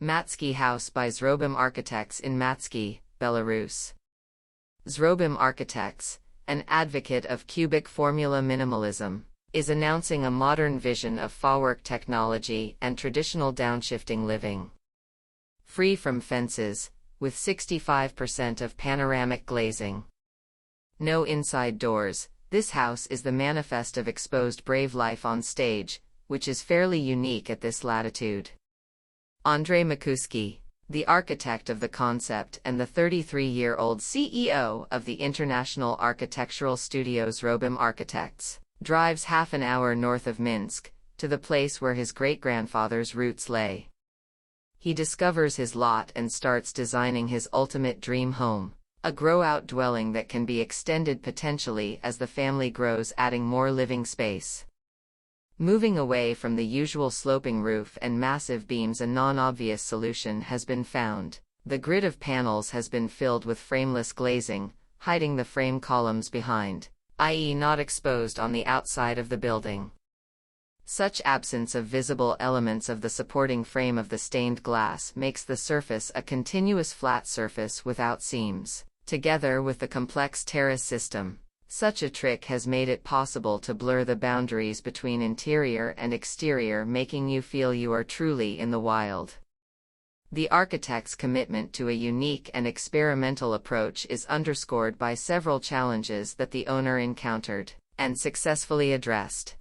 Matski House by ZROBIM Architects in Matski, Belarus. ZROBIM Architects, an advocate of cubic formula minimalism, is announcing a modern vision of fashwerk technology and traditional downshifting living. Free from fences, with 65% of panoramic glazing. No inside doors, this house is the manifest of exposed brave life on stage, which is fairly unique at this latitude. Andrey Makovsky, the architect of the concept and the 33-year-old CEO of the international architectural studio ZROBIM Architects, drives half an hour north of Minsk, to the place where his great-grandfather's roots lay. He discovers his lot and starts designing his ultimate dream home, a grow-out dwelling that can be extended potentially as the family grows, adding more living space. Moving away from the usual sloping roof and massive beams, a non-obvious solution has been found. The grid of panels has been filled with frameless glazing, hiding the frame columns behind, i.e. not exposed on the outside of the building. Such absence of visible elements of the supporting frame of the stained glass makes the surface a continuous flat surface without seams. Together with the complex terrace system, such a trick has made it possible to blur the boundaries between interior and exterior, making you feel you are truly in the wild. The architect's commitment to a unique and experimental approach is underscored by several challenges that the owner encountered and successfully addressed.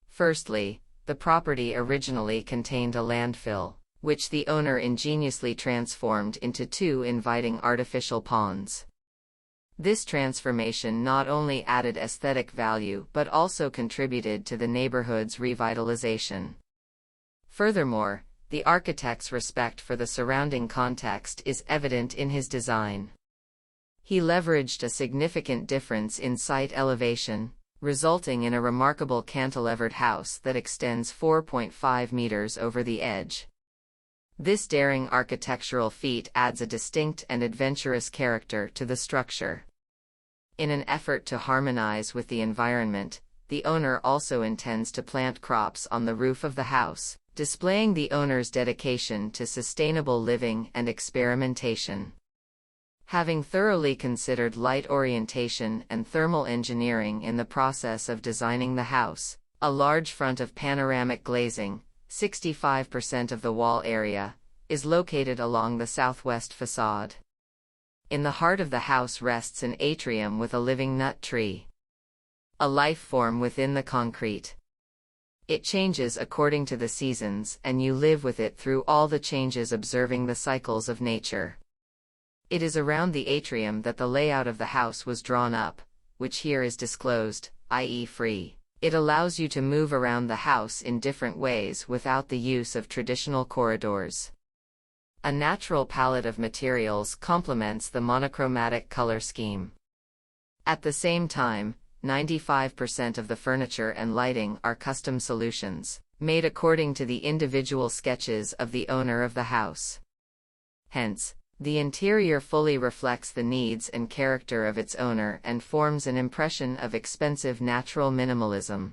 Firstly, the property originally contained a landfill, which the owner ingeniously transformed into two inviting artificial ponds. This transformation not only added aesthetic value but also contributed to the neighborhood's revitalization. Furthermore, the architect's respect for the surrounding context is evident in his design. He leveraged a significant difference in site elevation, resulting in a remarkable cantilevered house that extends 4.5 meters over the edge. This daring architectural feat adds a distinct and adventurous character to the structure. In an effort to harmonize with the environment, the owner also intends to plant crops on the roof of the house, displaying the owner's dedication to sustainable living and experimentation. Having thoroughly considered light orientation and thermal engineering in the process of designing the house, a large front of panoramic glazing, 65% of the wall area, is located along the southwest facade. In the heart of the house rests an atrium with a living nut tree, a life form within the concrete. It changes according to the seasons, and you live with it through all the changes, observing the cycles of nature. It is around the atrium that the layout of the house was drawn up, which here is disclosed, i.e. free. It allows you to move around the house in different ways without the use of traditional corridors. A natural palette of materials complements the monochromatic color scheme. At the same time, 95% of the furniture and lighting are custom solutions, made according to the individual sketches of the owner of the house. Hence, the interior fully reflects the needs and character of its owner and forms an impression of expensive natural minimalism.